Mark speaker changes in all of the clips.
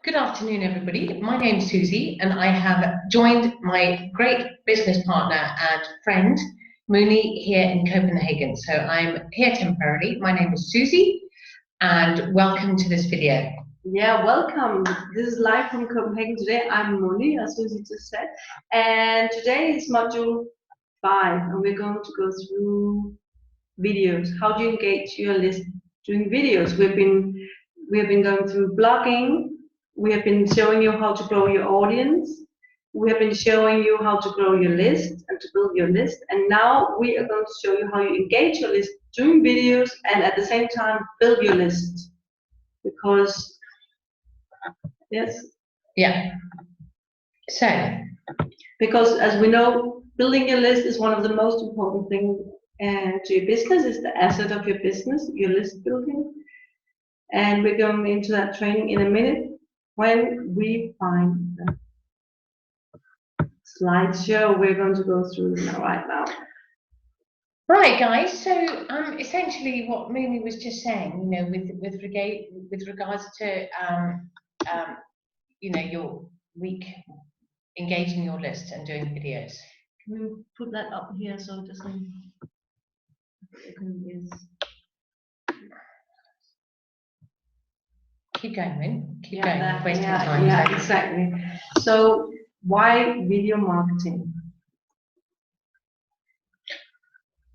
Speaker 1: Good afternoon, everybody. My name is Susie, and I have joined my great business partner and friend, Mooney, here in Copenhagen. So I'm here temporarily. My name is Susie, and welcome to this video.
Speaker 2: Yeah, welcome. This is live from Copenhagen today. I'm Mooney, as Susie just said, and today is module 5, and we're going to go through videos. How do you engage your list doing videos? We have been going through blogging. We have been showing you how to grow your audience. We have been showing you how to grow your list and to build your list. And now we are going to show you how you engage your list doing videos and at the same time build your list. Because, yes?
Speaker 1: Yeah. So,
Speaker 2: because as we know, building your list is one of the most important things to your business. It's the asset of your business, your list building. And we're going into that training in a minute when we find the slideshow we're going to go through right now.
Speaker 1: Right, guys. So essentially, what Mooney was just saying, you know, with regards to you know, your week engaging your list and doing videos.
Speaker 2: Can we put that up here so it doesn't?
Speaker 1: Keep going, Moon. Keep going. Wasting time.
Speaker 2: Yeah, exactly. So why video marketing?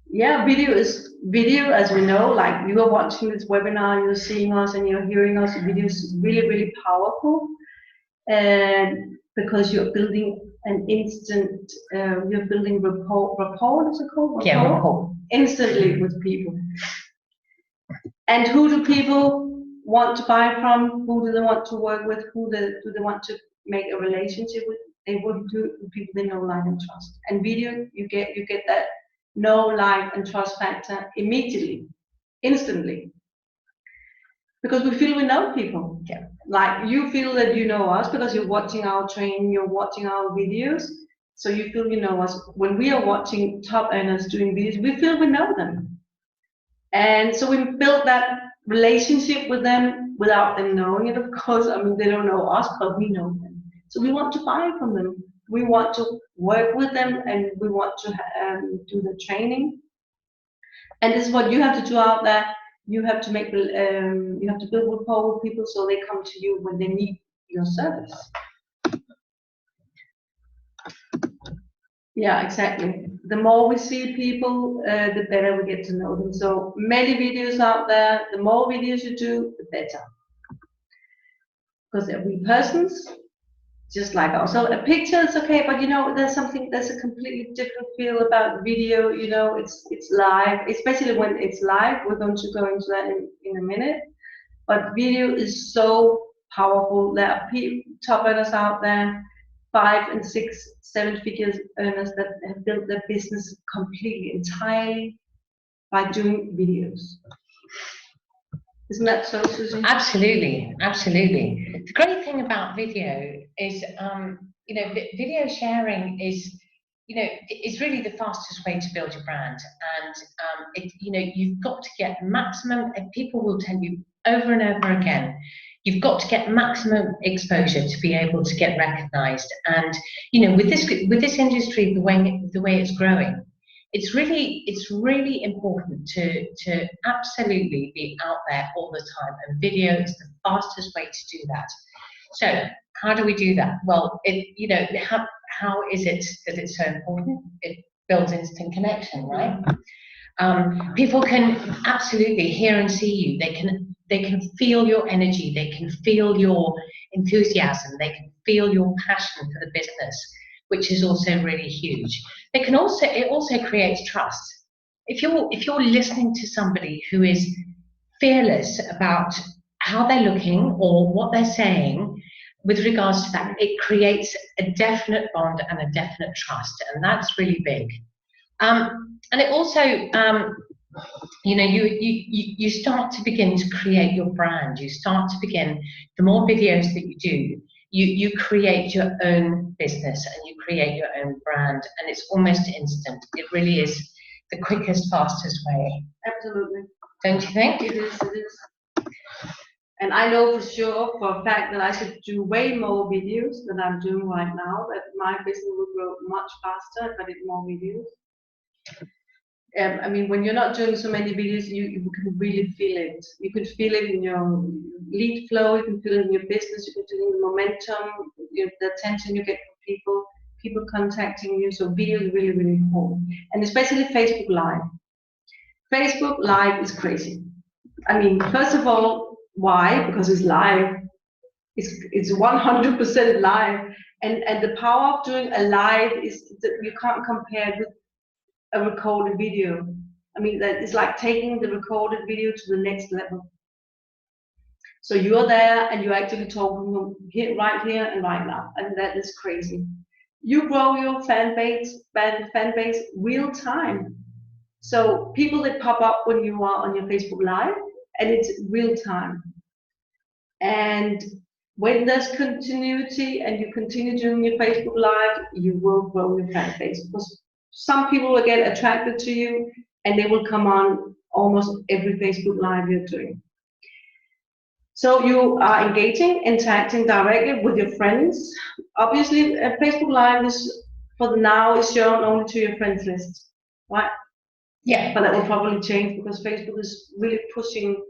Speaker 2: Yeah, video, as we know, like you are watching this webinar, you're seeing us and you're hearing us. Video is really, really powerful, and because you're building an instant, you're building rapport, is it called?
Speaker 1: Yeah, rapport.
Speaker 2: Instantly with people. And who do people want to buy from? Who do they want to work with? Who do they want to make a relationship with? They would do people they know, like, and trust. And video, you get that know, like, and trust factor immediately, instantly, because we feel we know people.
Speaker 1: Yeah.
Speaker 2: Like you feel that you know us because you're watching our training, you're watching our videos, so you feel you know us. When we are watching top earners doing videos, we feel we know them, and so we build that relationship with them without them knowing it. Of course, I mean they don't know us, but we know them, so we want to buy from them. We want to work with them, and we want to do the training. And this is what you have to do out there. You have to make, you have to build rapport with people so they come to you when they need your service. Yeah, exactly. The more we see people, the better we get to know them. So many videos out there. The more videos you do, the better. Because they're real persons, just like us. So a picture is okay, but you know, there's a completely different feel about video. You know, it's live, especially when it's live. We're going to go into that in a minute. But video is so powerful. There are top earners out there, 5 and 6, 7 figures earners that have built their business completely, entirely by doing videos. Isn't that so, Susie?
Speaker 1: Absolutely, absolutely. The great thing about video is, you know, video sharing is, you know, is really the fastest way to build your brand. And you know, you've got to get maximum. And people will tell you over and over again, you've got to get maximum exposure to be able to get recognised. And you know, with this industry, the way it's growing, it's really important to absolutely be out there all the time, and video is the fastest way to do that. So how do we do that? Well, you know, how is it that it's so important? It builds instant connection, right? People can absolutely hear and see you. They can feel your energy. They can feel your enthusiasm. They can feel your passion for the business, which is also really huge. It also creates trust. If you're listening to somebody who is fearless about how they're looking or what they're saying with regards to that, it creates a definite bond and a definite trust, and that's really big. And it also, you know, you start to begin to create your brand. You start to begin, the more videos that you do, you create your own business and you create your own brand, and it's almost instant. It really is the quickest, fastest way.
Speaker 2: Absolutely.
Speaker 1: Don't you think?
Speaker 2: It is. And I know for sure, for a fact, that I should do way more videos than I'm doing right now, that my business will grow much faster if I did more videos. I mean, when you're not doing so many videos, you can really feel it. You can feel it in your lead flow, you can feel it in your business, you can feel it in the momentum, the attention you get from people contacting you. So video is really, really important. And especially Facebook Live. Facebook Live is crazy. I mean, first of all, why? Because it's live. It's 100% live. And the power of doing a live is that you can't compare it with a recorded video. I mean, that is like taking the recorded video to the next level. So you're there and you're actually talking right here and right now, and that is crazy. You grow your fan base real time. So people that pop up when you are on your Facebook Live, and it's real time. And when there's continuity and you continue doing your Facebook Live, you will grow your fan base, because some people will get attracted to you and they will come on almost every Facebook Live you're doing. So you are engaging, interacting directly with your friends. Obviously, a Facebook Live is, for now, is shown only to your friends list, right?
Speaker 1: Yeah.
Speaker 2: But that will probably change, because Facebook is really pushing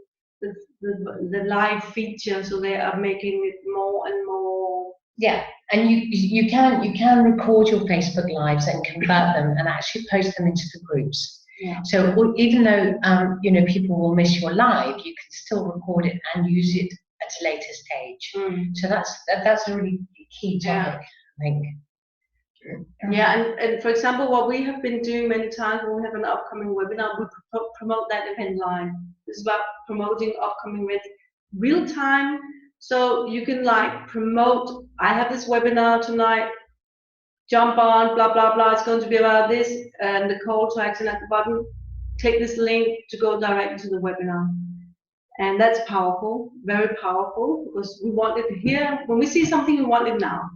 Speaker 2: the live feature, so they are making it more and more.
Speaker 1: Yeah, and you can record your Facebook Lives and convert them and actually post them into the groups.
Speaker 2: Yeah.
Speaker 1: So even though you know, people will miss your live, you can still record it and use it at a later stage. So that's a really key topic, I think.
Speaker 2: Yeah, and for example, what we have been doing many times when we have an upcoming webinar, we promote that event live. It's about promoting upcoming events real time. So you can like promote, I have this webinar tonight, jump on, blah, blah, blah, it's going to be about this, and the call to action at the bottom, click this link to go directly to the webinar. And that's powerful, very powerful, because we want it here. When we see something, we want it now.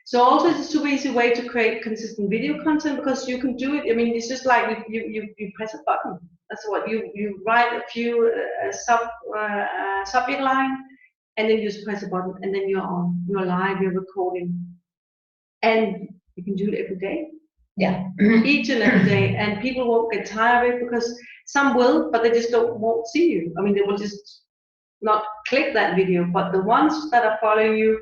Speaker 2: So also it's a super easy way to create consistent video content, because you can do it. I mean, it's just like you press a button. That's what you write a few subject line, and then you just press a button, and then you're on. You're live. You're recording, and you can do it every day.
Speaker 1: Yeah,
Speaker 2: each and every day, and people won't get tired of it, because some will, but they just won't see you. I mean, they will just not click that video. But the ones that are following you,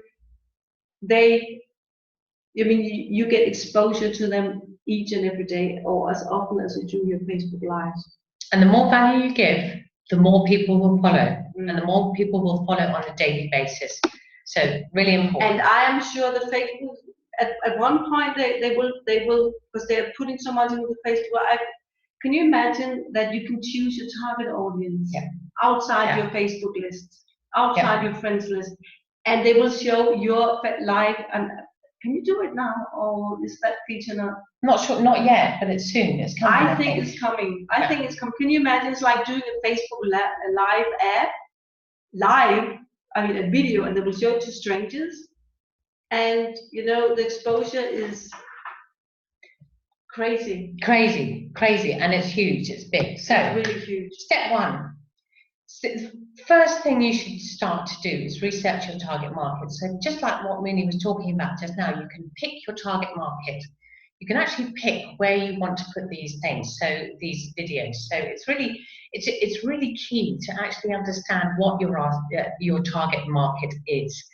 Speaker 2: you get exposure to them each and every day, or as often as you do your Facebook Lives.
Speaker 1: And the more value you give, the more people will follow, and the more people will follow on a daily basis. So really important.
Speaker 2: And I am sure that Facebook, at one point, they will, because they are putting so much into Facebook Live. Can you imagine that you can choose your target audience outside your Facebook list, outside your friends list, and they will show your live? And can you do it now, or is that feature not?
Speaker 1: Not sure, not yet, but it's soon. It's coming.
Speaker 2: I think it's coming. I think it's coming. Can you imagine? It's like doing a Facebook live ad, a video, and they will show it to strangers, and you know the exposure is crazy.
Speaker 1: Crazy, and it's huge. It's big. So
Speaker 2: it's really huge.
Speaker 1: Step one. First thing you should start to do is research your target market. So just like what Mooney was talking about just now, you can pick your target market. You can actually pick where you want to put these things, so these videos. So it's really key to actually understand what your target market is.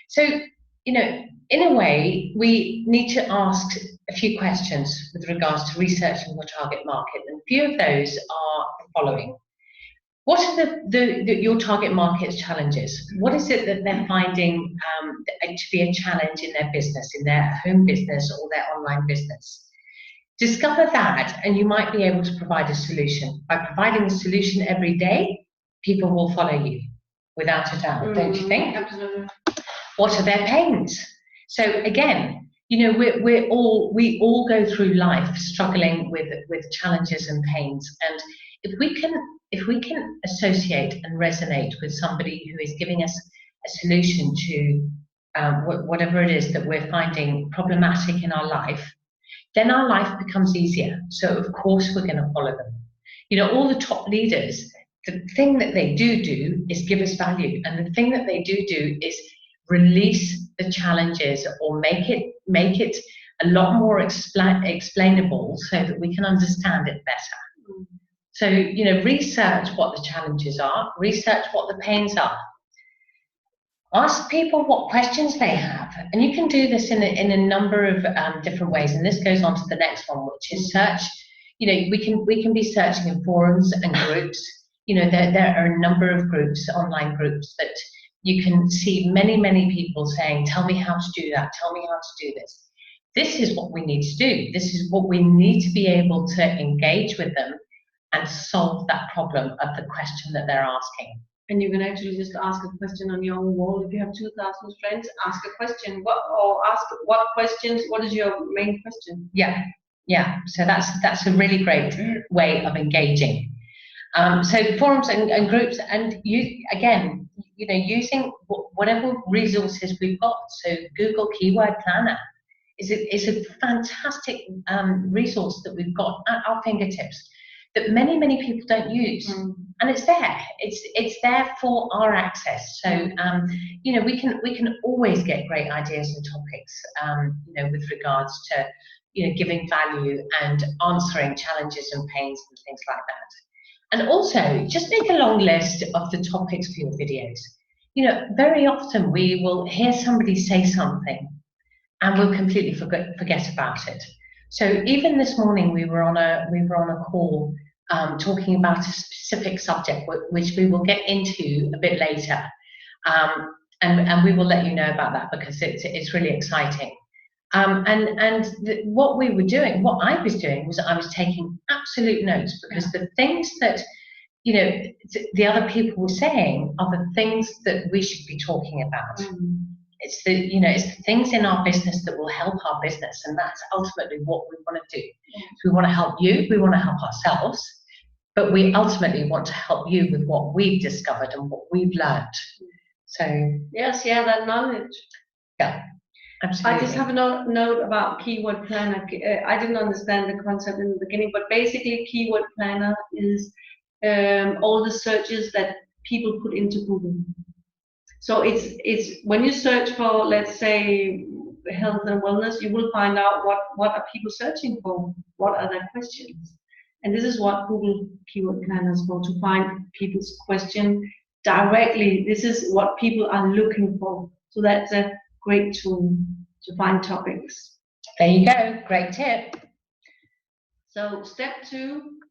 Speaker 1: So, you know, in a way, we need to ask a few questions with regards to researching your target market, and a few of those are the following. What are your target market's challenges? What is it that they're finding to be a challenge in their business, in their home business or their online business? Discover that, and you might be able to provide a solution. By providing a solution every day, people will follow you, without a doubt, don't you think?
Speaker 2: Absolutely.
Speaker 1: What are their pains? So again, you know, we all go through life struggling with challenges and pains, and if we can associate and resonate with somebody who is giving us a solution to whatever it is that we're finding problematic in our life, then our life becomes easier. So of course we're going to follow them. You know, all the top leaders, the thing that they do is give us value, and the thing that they do is release the challenges or make it a lot more explainable so that we can understand it better. So, you know, research what the challenges are, research what the pains are. Ask people what questions they have, and you can do this in a number of different ways. And this goes on to the next one, which is search. You know, we can be searching in forums and groups. You know, there are a number of groups, online groups, that you can see many people saying, "Tell me how to do that. Tell me how to do this." This is what we need to do. This is what we need to be able to engage with them and solve that problem of the question that they're asking.
Speaker 2: And you can actually just ask a question on your own wall. If you have 2,000 friends, ask a question. What questions? What is your main question?
Speaker 1: Yeah. So that's a really great way of engaging. So forums and groups, and using whatever resources we've got. So Google Keyword Planner is a fantastic resource that we've got at our fingertips that many people don't use, and it's there. It's there for our access. So we can always get great ideas and topics, with regards to giving value and answering challenges and pains and things like that. And also, just make a long list of the topics for your videos. Very often we will hear somebody say something and we'll completely forget about it. So even this morning we were on a call talking about a specific subject, which we will get into a bit later, and we will let you know about that because it's really exciting. What I was doing was I was taking absolute notes, because the things that the other people were saying are the things that we should be talking about. It's the things in our business that will help our business, and that's ultimately what we want to do. So we want to help you, we want to help ourselves, but we ultimately want to help you with what we've discovered and what we've learned. So
Speaker 2: yes, that knowledge.
Speaker 1: Yeah, absolutely.
Speaker 2: I just have a note about Keyword Planner. I didn't understand the concept in the beginning, but basically Keyword Planner is all the searches that people put into Google. So it's when you search for, let's say, health and wellness, you will find out what are people searching for, what are their questions. And this is what Google Keyword Planner is for, to find people's question directly. This is what people are looking for. So that's a great tool to find topics.
Speaker 1: There you go, great tip.
Speaker 2: So step 2,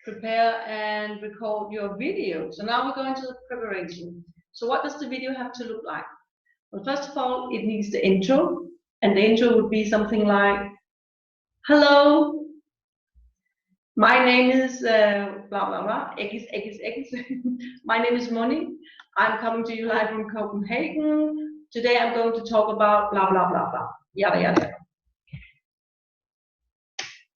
Speaker 2: prepare and record your video. So now we're going to the preparation. So what does the video have to look like? Well, first of all, it needs the intro, and the intro would be something like, "Hello, my name is blah blah blah, XXX. My name is Moni. I'm coming to you live from Copenhagen. Today I'm going to talk about blah blah blah blah, yada yada."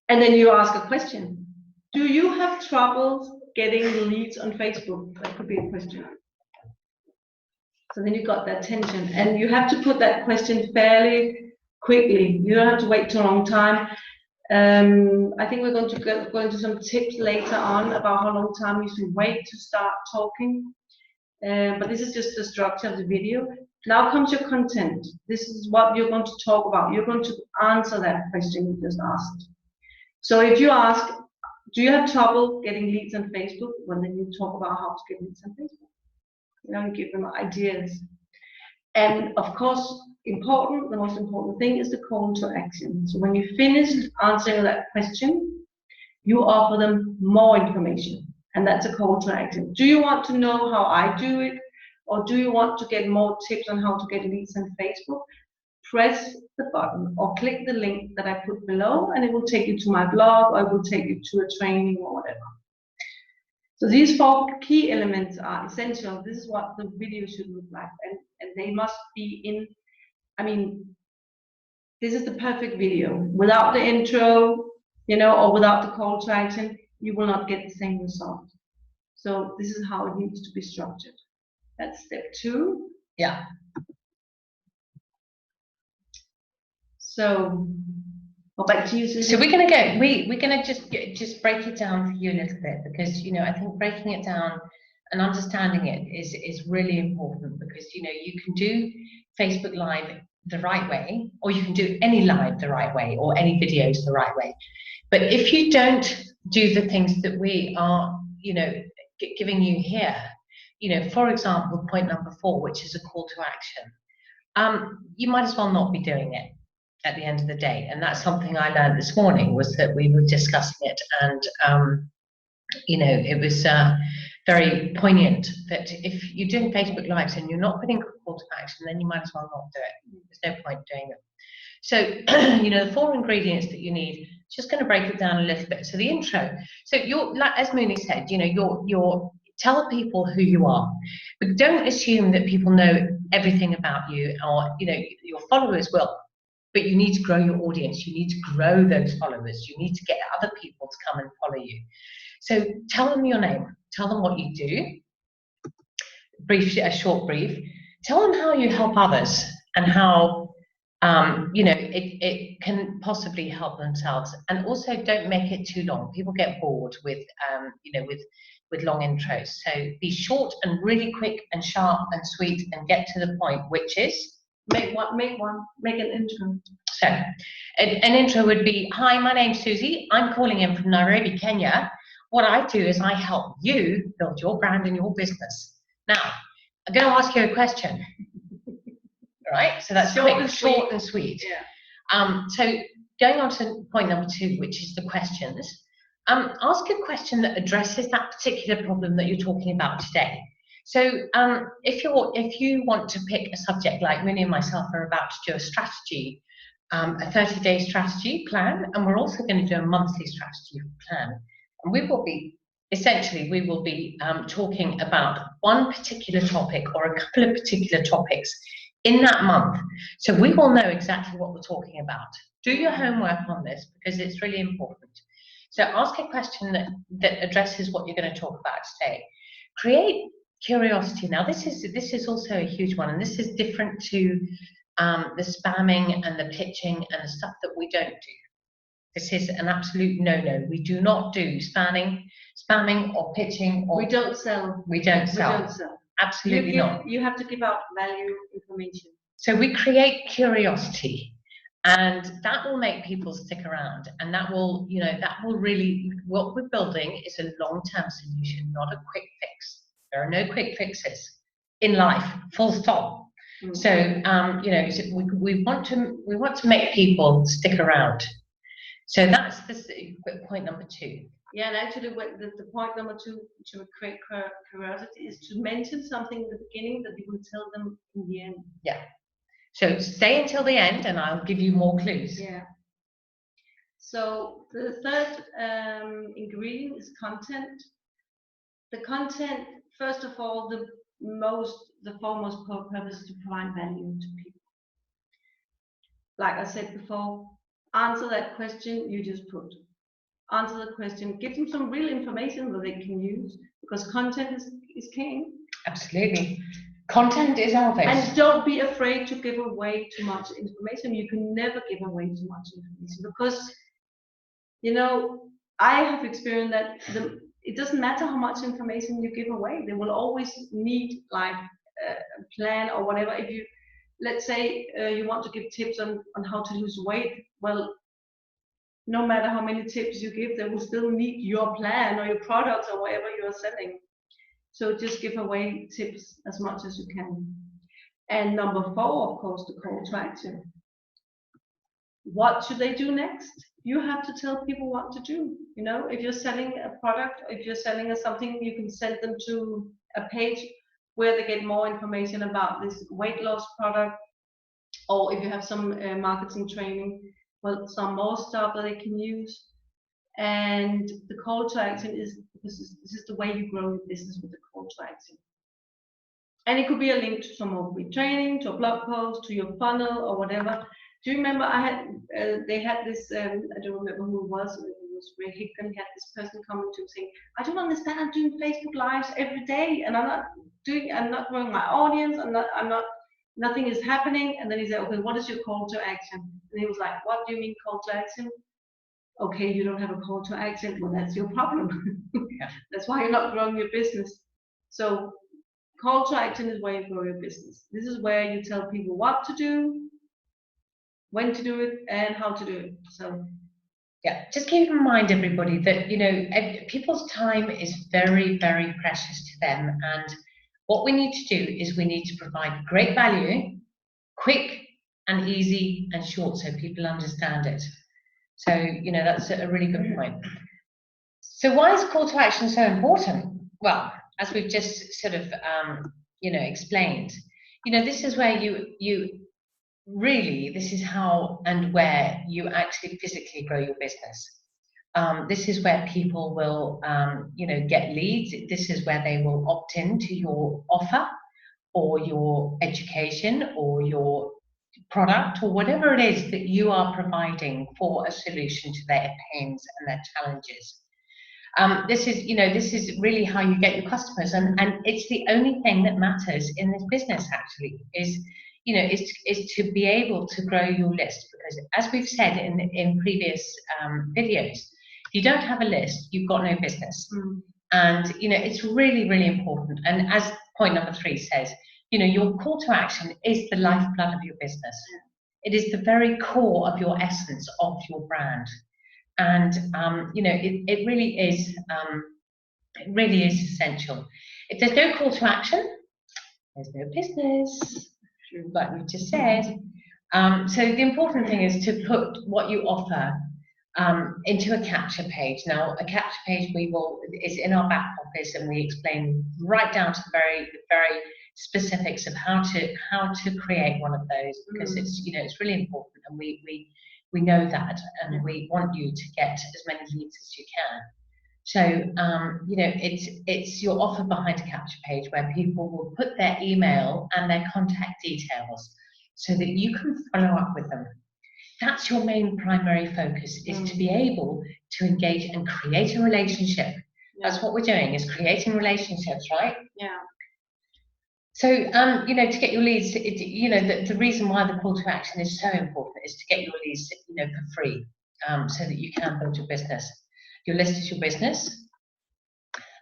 Speaker 2: And then you ask a question. Do you have trouble getting leads on Facebook? That could be a question. So then you got that tension, and you have to put that question fairly quickly. You don't have to wait too long time. I think we're going to go into some tips later on about how long time you should wait to start talking. But this is just the structure of the video. Now comes your content. This is what you're going to talk about. You're going to answer that question you just asked. So if you ask, do you have trouble getting leads on Facebook? Well, then you talk about how to get leads on Facebook. You give them ideas. And of course, the most important thing is the call to action. So when you finish answering that question, you offer them more information, and that's a call to action. Do you want to know how I do it, or do you want to get more tips on how to get leads on Facebook? Press the button or click the link that I put below, and it will take you to my blog, or it will take you to a training or whatever. So these 4 key elements are essential. This is what the video should look like, and they must be in. This is the perfect video. Without the intro, or without the call to action, you will not get the same result. So this is how it needs to be structured. That's step 2.
Speaker 1: Yeah.
Speaker 2: So, back to you, Susie.
Speaker 1: So we're going to go. We're going to just break it down for you a little bit, because I think breaking it down and understanding it is really important, because you know you can do Facebook Live the right way, or you can do any live the right way, or any videos the right way. But if you don't do the things that we are, you know, giving you here, you know, for example, point number 4, which is a call to action, you might as well not be doing it at the end of the day. And that's something I learned this morning, was that we were discussing it, and you know, it was very poignant that if you're doing Facebook Lives and you're not putting a call to action, then you might as well not do it. There's no point doing it. So, you know, the 4 ingredients that you need, just going to break it down a little bit. So the intro. So you're, like, as Mooney said, you know, you're tell people who you are, but don't assume that people know everything about you, or, you know, your followers will. But you need to grow your audience. You need to grow those followers. You need to get other people to come and follow you. So tell them your name. Tell them what you do. A short brief. Tell them how you help others, and how you know, it can possibly help themselves. And also, don't make it too long. People get bored with you know, with long intros. So be short and really quick and sharp and sweet, and get to the point, which is
Speaker 2: make an intro.
Speaker 1: So an intro would be, hi, my name's Susie. I'm calling in from Nairobi, Kenya. What I do is I help you build your brand and your business. Now, I'm going to ask you a question. All right, so that's quick, short and sweet.
Speaker 2: Yeah.
Speaker 1: So going on to point number 2, which is the questions. Ask a question that addresses that particular problem that you're talking about today. So if you want to pick a subject, like Winnie and myself are about to do a strategy, a 30-day strategy plan, and we're also going to do a monthly strategy plan. And we will be talking about one particular topic, or a couple of particular topics in that month. So we will know exactly what we're talking about. Do your homework on this, because it's really important. So ask a question that addresses what you're going to talk about today. Create curiosity. Now this is also a huge one, and this is different to the spamming and the pitching and the stuff that we don't do. This is an absolute no-no. We do not do spamming or pitching, or
Speaker 2: we don't sell.
Speaker 1: We don't sell. Absolutely not.
Speaker 2: You have to give out value information.
Speaker 1: So we create curiosity, and that will make people stick around, and that will, you know, that will really, what we're building is a long-term solution, not a quick fix. There are no quick fixes in life, full stop. Mm-hmm. So you know, we want to make people stick around. So that's the point number 2.
Speaker 2: Yeah, and actually, the point number 2 to create curiosity is to mention something in the beginning that you will tell them in the end.
Speaker 1: Yeah. So stay until the end, and I'll give you more clues.
Speaker 2: Yeah. So the third ingredient is content. The content, first of all, the foremost purpose is to provide value to people. Like I said before, answer that question you just put. Answer the question, give them some real information that they can use, because content is king.
Speaker 1: Absolutely. Content is our base.
Speaker 2: And don't be afraid to give away too much information. You can never give away too much information, because, you know, I have experienced that it doesn't matter how much information you give away. They will always need, like, a plan or whatever. If you, let's say, you want to give tips on how to lose weight, well, no matter how many tips you give, they will still need your plan or your products or whatever you are selling. So just give away tips as much as you can. And number 4, of course, the call to action. What should they do next? You have to tell people what to do. You know, if you're selling a product, if you're selling something, you can send them to a page where they get more information about this weight loss product. Or if you have some marketing training, well, some more stuff that they can use. And the call to action is, this is the way you grow your business, with the call to action. And it could be a link to some of the training, to a blog post, to your funnel, or whatever. Do you remember they had this, I don't remember who it was Ray Higdon, had this person coming to saying, I don't understand, I'm doing Facebook Lives every day, and I'm not growing my audience, nothing is happening. And then he said, okay, what is your call to action? And he was like, what do you mean call to action? Okay, you don't have a call to action. Well, that's your problem. Yeah. That's why you're not growing your business. So call to action is where you grow your business. This is where you tell people what to do, when to do it, and how to do it. So
Speaker 1: yeah, just keep in mind, everybody, that people's time is very, very precious to them, and what we need to do is we need to provide great value, quick and easy and short, so people understand it. So that's a really good point. So why is call to action so important? Well, as we've just sort of explained, this is where you really, this is how and where you actually physically grow your business. This is where people will get leads. This is where they will opt in to your offer or your education or your product or whatever it is that you are providing for a solution to their pains and their challenges. This is really how you get your customers, and it's the only thing that matters in this business actually is to be able to grow your list, because as we've said in previous videos, if you don't have a list, you've got no business. And it's really, really important. And as point number 3 says, your call to action is the lifeblood of your business. It is the very core of your essence of your brand. And it really is essential. If there's no call to action, there's no business, like we just said. So the important thing is to put what you offer into a capture page. Now, a capture page is in our back office, and we explain right down to the very specifics of how to create one of those, because it's really important, and we know that, and we want you to get as many leads as you can. So it's your offer behind a capture page where people will put their email and their contact details so that you can follow up with them. That's your main primary focus, is to be able to engage and create a relationship. That's what we're doing, is creating relationships, right?
Speaker 2: Yeah.
Speaker 1: So, to get your leads, the reason why the call to action is so important is to get your leads, for free, so that you can build your business. Your list is your business.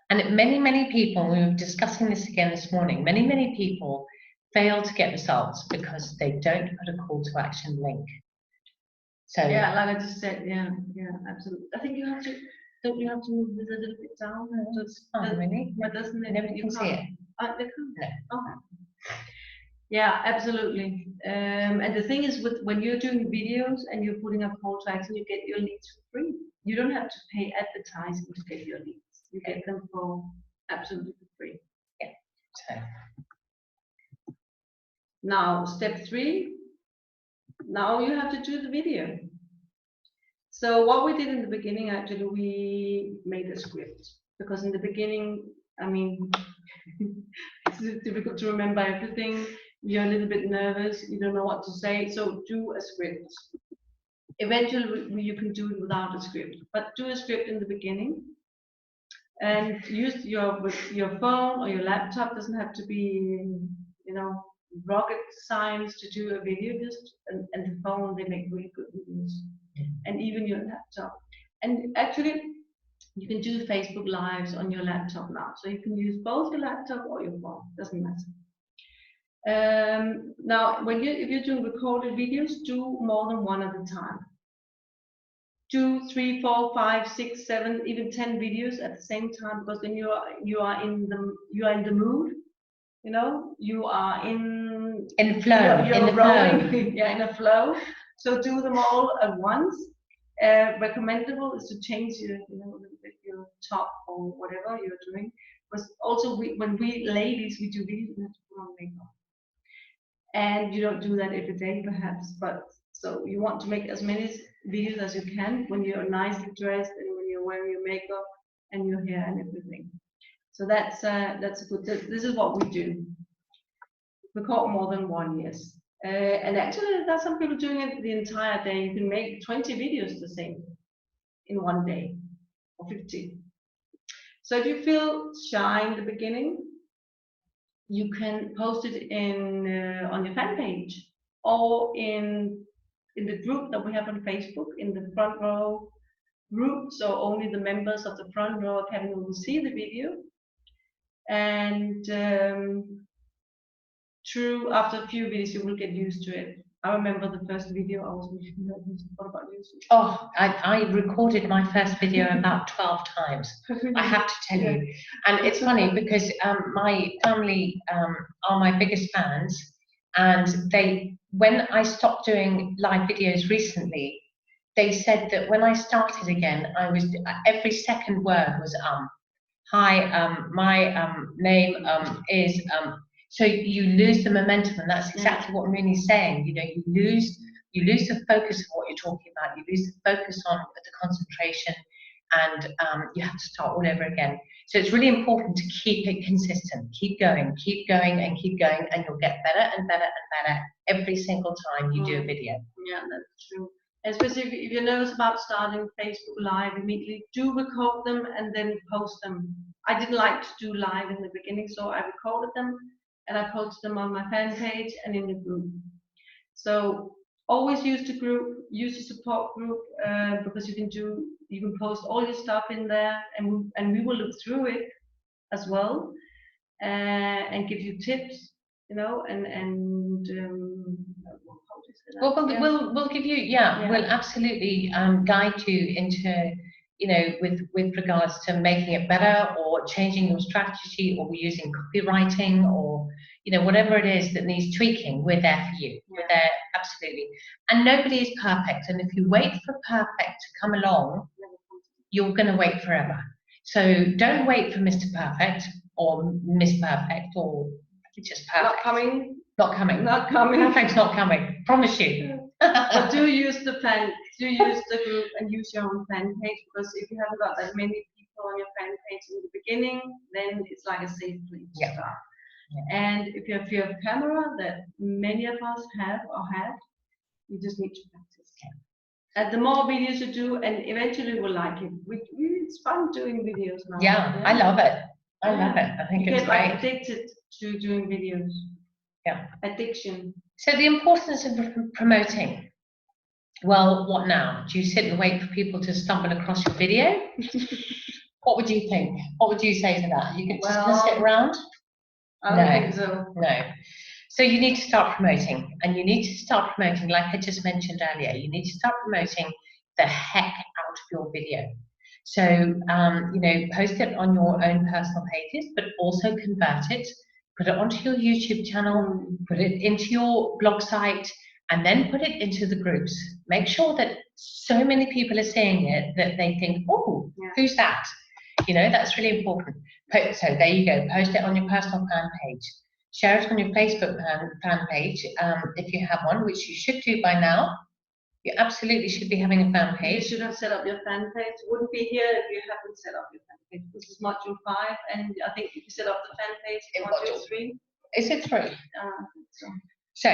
Speaker 1: And many people, we were discussing this again this morning, many people fail to get results because they don't put a call to action link. So
Speaker 2: yeah, like I just said, yeah, absolutely. I think don't you have to move this a little bit down?
Speaker 1: It's fine, really.
Speaker 2: But doesn't it?
Speaker 1: Nobody can see it.
Speaker 2: They can't?
Speaker 1: No.
Speaker 2: Okay. Yeah, absolutely. And the thing is, when you're doing videos and you're putting a call to action, you get your leads for free. You don't have to pay advertising to get your leads. You get them for absolutely free.
Speaker 1: Yeah. So
Speaker 2: now, step 3. Now you have to do the video. So what we did in the beginning, actually, we made a script, because in the beginning, I mean, it's difficult to remember everything. You're a little bit nervous. You don't know what to say. So do a script. Eventually, you can do it without a script, but do a script in the beginning, and use your phone or your laptop. Doesn't have to be, rocket science to do a video. Just and the phone, they make really good videos, and even your laptop. And actually, you can do Facebook Lives on your laptop now, so you can use both your laptop or your phone. Doesn't matter. Now, if you're doing recorded videos, do more than one at a time. 2, 3, 4, 5, 6, 7, even 10 videos at the same time, because then you are in the mood. You are in
Speaker 1: flow.
Speaker 2: You're rolling. Yeah, in a flow. So do them all at once. Recommendable is to change your top or whatever you're doing. But also, when we ladies, we do videos, we have to put on makeup. And you don't do that every day, perhaps, but so you want to make as many videos as you can when you're nicely dressed and when you're wearing your makeup and your hair and everything. So that's a good. This is what we do. Record more than one, yes. And actually, there's some people doing it the entire day. You can make 20 videos the same in one day, or 50. So if you feel shy in the beginning, you can post it on your fan page, or in the group that we have on Facebook, in the Front Row group. So only the members of the Front Row Academy will see the video. And true, after a few videos, you will get used to it. I remember the first video I was really nervous. What about you?
Speaker 1: Oh, I recorded my first video about 12 times. I have to tell you. And it's funny because my family are my biggest fans, and when I stopped doing live videos recently, they said that when I started again, every second word was hi, my name is so you lose the momentum, and that's exactly what Mooney's saying. You know, you lose the focus of what you're talking about, you lose the focus on the concentration, and you have to start all over again. So it's really important to keep it consistent, keep going, and keep going, and you'll get better and better and better every single time you do a video.
Speaker 2: Yeah, that's true. Especially if you're nervous about starting Facebook Live, immediately do record them and then post them. I didn't like to do live in the beginning, so I recorded them and I posted them on my fan page and in the group. So always use the group, use the support group, because you can post all your stuff in there, and we will look through it as well, and give you tips, you know,
Speaker 1: we'll give you, we'll absolutely guide you into, you know, with regards to making it better, or changing your strategy, or using copywriting, or, you know, whatever it is that needs tweaking. We're there for you. We're there, absolutely. And nobody is perfect. And if you wait for perfect to come along, you're going to wait forever. So don't wait for Mr. Perfect or Miss Perfect or just perfect.
Speaker 2: Not coming.
Speaker 1: Not coming.
Speaker 2: Not coming.
Speaker 1: Perfect's not coming. Promise you.
Speaker 2: But do use the group and use your own fan page, because if you haven't got that many people on your fan page in the beginning, then it's like a safe place to start. Yeah. And if you have your camera, that many of us have or had, you just need to practice. Yeah. And the more videos you do, and eventually you will like it. It's fun doing videos now.
Speaker 1: Yeah, I love it. I love it. I think it's great.
Speaker 2: Get addicted to doing videos.
Speaker 1: Yeah.
Speaker 2: Addiction.
Speaker 1: So the importance of promoting. Well, what now? Do you sit and wait for people to stumble across your video? What would you think? What would you say to that? You could just sit around?
Speaker 2: I don't think so.
Speaker 1: No. So you need to start promoting, and you need to start promoting, like I just mentioned earlier, you need to start promoting the heck out of your video. So, you know, post it on your own personal pages, but also convert it, put it onto your YouTube channel, put it into your blog site, and then put it into the groups. Make sure that so many people are seeing it that they think, oh, who's that? You know, that's really important. So there you go, post it on your personal fan page. Share it on your Facebook fan page, if you have one, which you should do by now. You absolutely should be having a fan page.
Speaker 2: You should have set up your fan page. It wouldn't be here if you haven't set up your fan page. This is module 5, and I think if you set up the fan page in module 3.
Speaker 1: Is it 3? So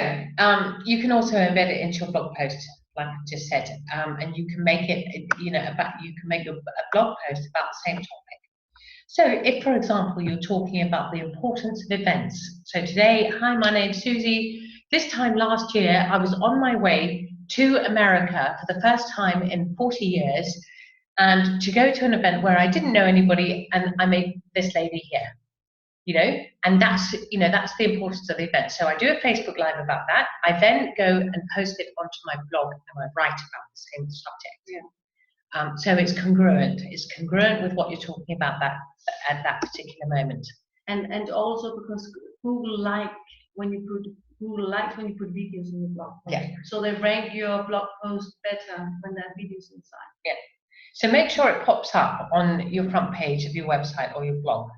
Speaker 1: you can also embed it into your blog post, like I just said, and you can make it, you know, you can make a blog post about the same topic. So if, for example, you're talking about the importance of events. So today, hi, my name's Susie. This time last year, I was on my way to America for the first time in 40 years, and to go to an event where I didn't know anybody, and I met this lady here, you know, and that's, you know, that's the importance of the event. So I do a Facebook Live about that. I then go and post it onto my blog, and I write about the same subject.
Speaker 2: Yeah.
Speaker 1: So it's congruent. It's congruent with what you're talking about at that particular moment.
Speaker 2: And also because Google likes when you put videos in your blog post.
Speaker 1: Yeah.
Speaker 2: So they rank your blog post better when there are videos inside.
Speaker 1: Yeah. So make sure it pops up on your front page of your website or your blog.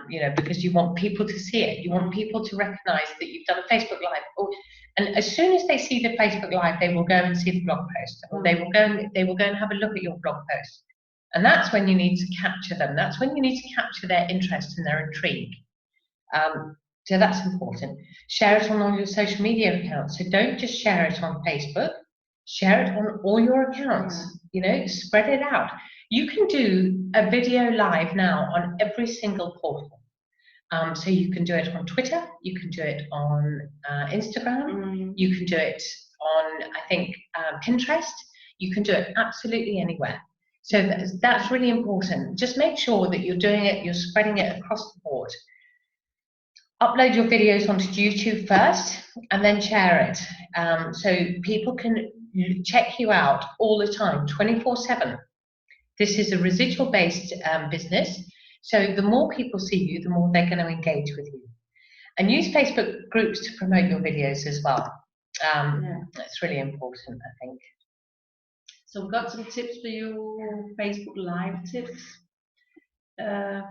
Speaker 1: You know, because you want people to see it. You want people to recognize that you've done a Facebook Live. And as soon as they see the Facebook Live, they will go and see the blog post, or they will go and have a look at your blog post. And that's when you need to capture them. That's when you need to capture their interest and their intrigue. So that's important. Share it on all your social media accounts. So don't just share it on Facebook. Share it on all your accounts. You know, spread it out. You can do a video live now on every single portal. So you can do it on Twitter, you can do it on Instagram, you can do it on, I think, Pinterest. You can do it absolutely anywhere. So that's really important. Just make sure that you're doing it, you're spreading it across the board. Upload your videos onto YouTube first and then share it. So people can check you out all the time, 24/7. This is a residual-based business. So the more people see you, the more they're going to engage with you. And use Facebook groups to promote your videos as well. That's really important, I think.
Speaker 2: So we've got some tips for you, Facebook Live tips.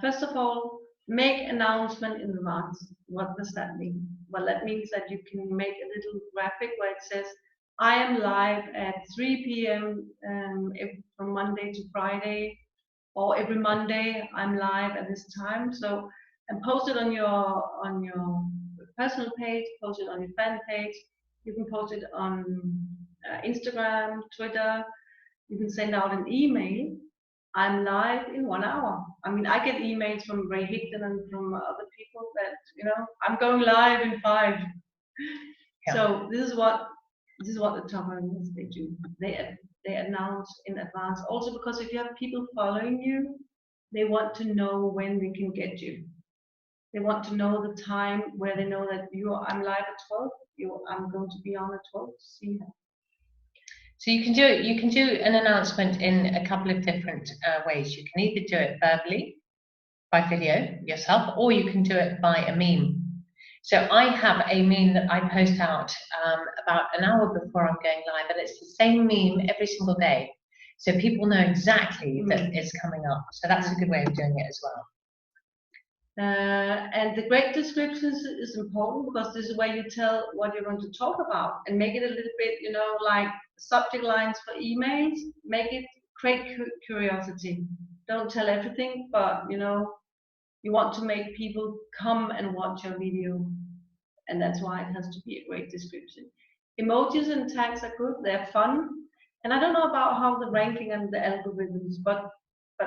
Speaker 2: First of all, make announcement in advance. What does that mean? Well, that means that you can make a little graphic where it says, I am live at 3 p.m. From Monday to Friday, or every Monday I'm live at this time. So, and post it on your personal page, post it on your fan page. You can post it on Instagram, Twitter. You can send out an email. I'm live in 1 hour. I mean, I get emails from Ray Higdon and from other people that, you know, I'm going live in 5. Yeah. So this is what the top earners they do. They announce in advance. Also because if you have people following you, they want to know when they can get you. They want to know the time where they know that I'm live at 12. I'm going to be on at 12 to see her.
Speaker 1: So you can do it. You can do an announcement in a couple of different ways. You can either do it verbally by video yourself, or you can do it by a meme. So I have a meme that I post out about an hour before I'm going live, and it's the same meme every single day. So people know exactly that it's coming up. So that's a good way of doing it as well.
Speaker 2: And the great descriptions is important because this is where you tell what you're going to talk about and make it a little bit, you know, like subject lines for emails. Make it create curiosity. Don't tell everything, but you know, you want to make people come and watch your video, and that's why it has to be a great description. Emojis and tags are good. They're fun, and I don't know about how the ranking and the algorithms, but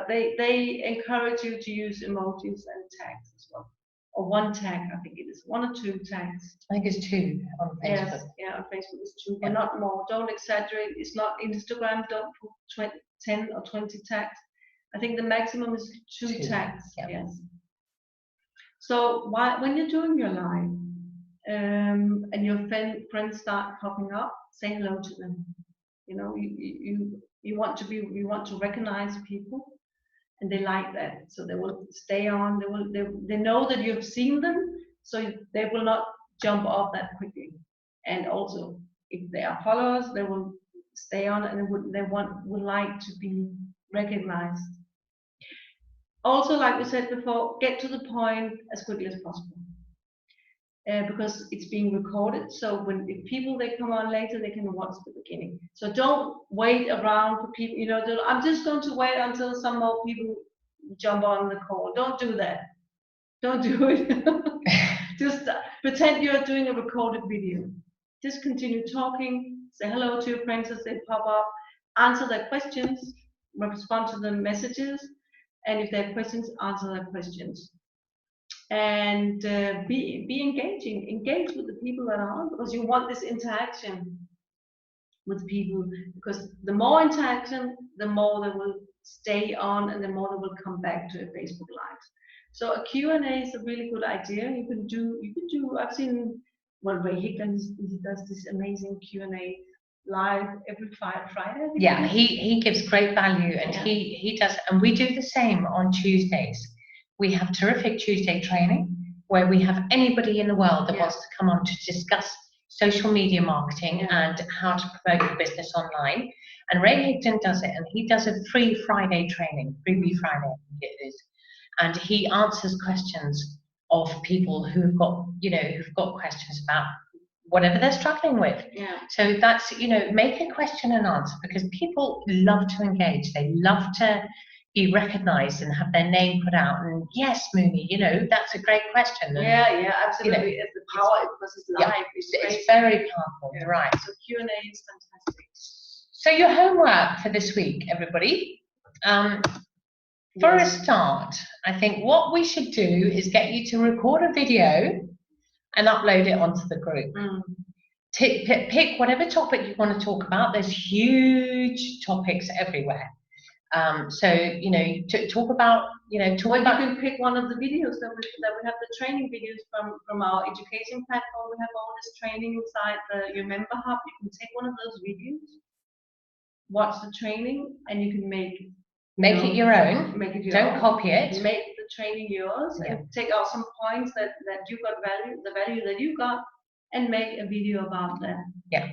Speaker 2: they encourage you to use emojis and tags as well. Or one tag, I think it is 1 or 2 tags.
Speaker 1: I think it's 2 on Facebook.
Speaker 2: Yes, yeah, on Facebook it's 2, but not more. Don't exaggerate. It's not Instagram. Don't put 10 or 20 tags. I think the maximum is 2 tags. Yeah. Yes. So when you're doing your live and your friends start popping up, say hello to them. You know, you want to recognize people. And they like that, so they will stay on. They know that you've seen them, so they will not jump off that quickly. And also, if they are followers, they will stay on, and would like to be recognized. Also, like we said before, get to the point as quickly as possible, because it's being recorded. So if people they come on later, they can watch the beginning. So don't wait around for people. You know, I'm just going to wait until some more people jump on the call. Don't do that. Don't do it. Just pretend you're doing a recorded video. Just continue talking. Say hello to your friends as they pop up. Answer their questions. Respond to the messages. And if they have questions, answer their questions. And be engaging. Engage with the people that are on, because you want this interaction with people, because the more interaction, the more they will stay on and the more they will come back to a Facebook Live. So a Q&A is a really good idea. You can do, I've seen, well, Ray Higdon, he does this amazing Q&A live every Friday.
Speaker 1: Yeah, he gives great value, and he does, and we do the same on Tuesdays. We have terrific Tuesday training where we have anybody in the world that wants to come on to discuss social media marketing and how to promote your business online. And Ray Higdon does it, and he does a free Friday training, Freebie Friday, I think it is. And he answers questions of people who've got, who've got questions about whatever they're struggling with.
Speaker 2: Yeah.
Speaker 1: So that's, make a question and answer, because people love to engage. They love to be recognized and have their name put out. And yes, Mooney, that's a great question. And,
Speaker 2: yeah, absolutely. It's the power because it's live.
Speaker 1: It's very powerful.
Speaker 2: Yeah.
Speaker 1: Right.
Speaker 2: So Q&A is fantastic.
Speaker 1: So your homework for this week, everybody. For a start, I think what we should do is get you to record a video and upload it onto the group. Pick whatever topic you want to talk about. There's huge topics everywhere. So, talk about you know, talk
Speaker 2: Well,
Speaker 1: about.
Speaker 2: you can pick one of the videos that we have the training videos from our education platform. We have all this training inside your member hub. You can take one of those videos, watch the training, and you can make
Speaker 1: it your own.
Speaker 2: Make it your
Speaker 1: Don't
Speaker 2: own.
Speaker 1: copy it.
Speaker 2: Make the training yours and take out some points that you got the value that you got, and make a video about that.
Speaker 1: Yeah.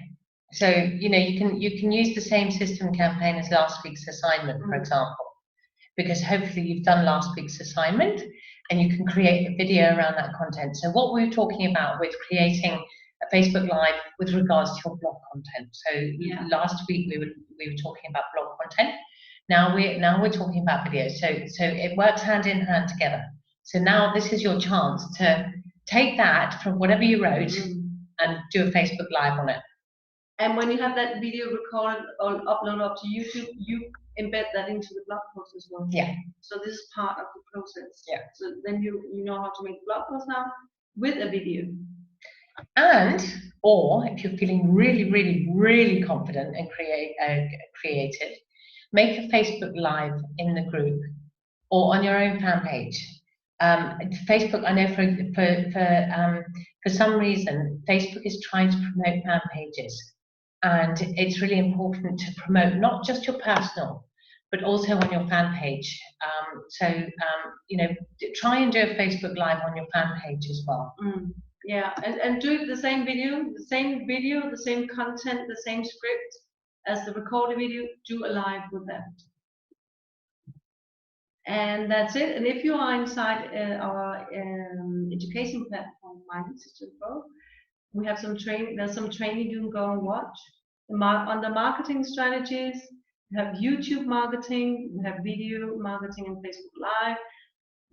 Speaker 1: So you know you can use the same system campaign as last week's assignment, for example, because hopefully you've done last week's assignment and you can create a video around that content. So what we were talking about with creating a Facebook Live with regards to your blog content. So last week we were talking about blog content. Now we're talking about video. So it works hand in hand together. So now this is your chance to take that from whatever you wrote and do a Facebook Live on it.
Speaker 2: And when you have that video recorded or uploaded up to YouTube, you embed that into the blog post as well.
Speaker 1: Yeah.
Speaker 2: So this is part of the process.
Speaker 1: Yeah.
Speaker 2: So then you know how to make a blog post now with a video.
Speaker 1: And or if you're feeling really confident and creative, make a Facebook Live in the group or on your own fan page. Facebook, I know for some reason, Facebook is trying to promote fan pages, and it's really important to promote not just your personal, but also on your fan page. You know, try and do a Facebook Live on your fan page as well.
Speaker 2: Yeah, and do the same video, the same content, the same script as the recorded video. Do a live with that. And that's it. And if you are inside our education platform, MindSystem, we have some training. There's some training you can go and watch. On the marketing strategies, we have YouTube marketing, we have video marketing and Facebook Live.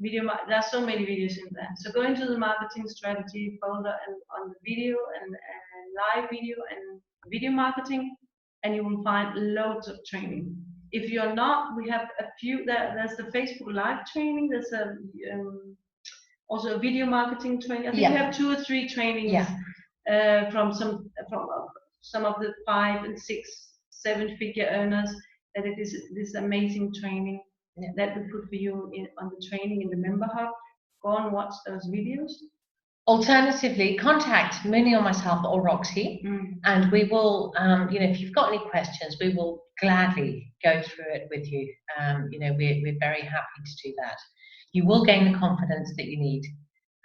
Speaker 2: There are so many videos in there. So go into the marketing strategy folder and on the video and live video and video marketing, and you will find loads of training. If you're not, we have a few. There's the Facebook Live training. There's also a video marketing training. I think we have 2 or 3 trainings from some of the 5 and 6, 7-figure earners. That it is this amazing training that we put for you on the training in the member hub. Go and watch those videos.
Speaker 1: Alternatively, contact Mooney or myself or Roxy, and we will, you know, if you've got any questions, we will gladly go through it with you. You know, we're very happy to do that. You will gain the confidence that you need,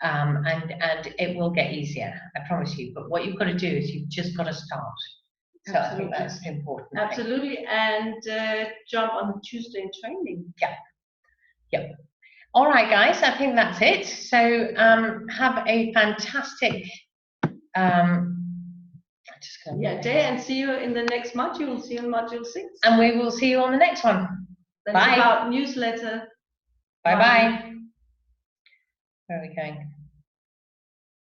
Speaker 1: and it will get easier, I promise you. But what you've got to do is you've just got to start. So
Speaker 2: Absolutely.
Speaker 1: I think that's important.
Speaker 2: Absolutely, and jump on the Tuesday training.
Speaker 1: Yeah. All right, guys, I think that's it. So have a fantastic
Speaker 2: day, and see you in the next module. See you in module 6.
Speaker 1: And we will see you on the next one.
Speaker 2: That's about newsletter.
Speaker 1: Bye. Where are we going?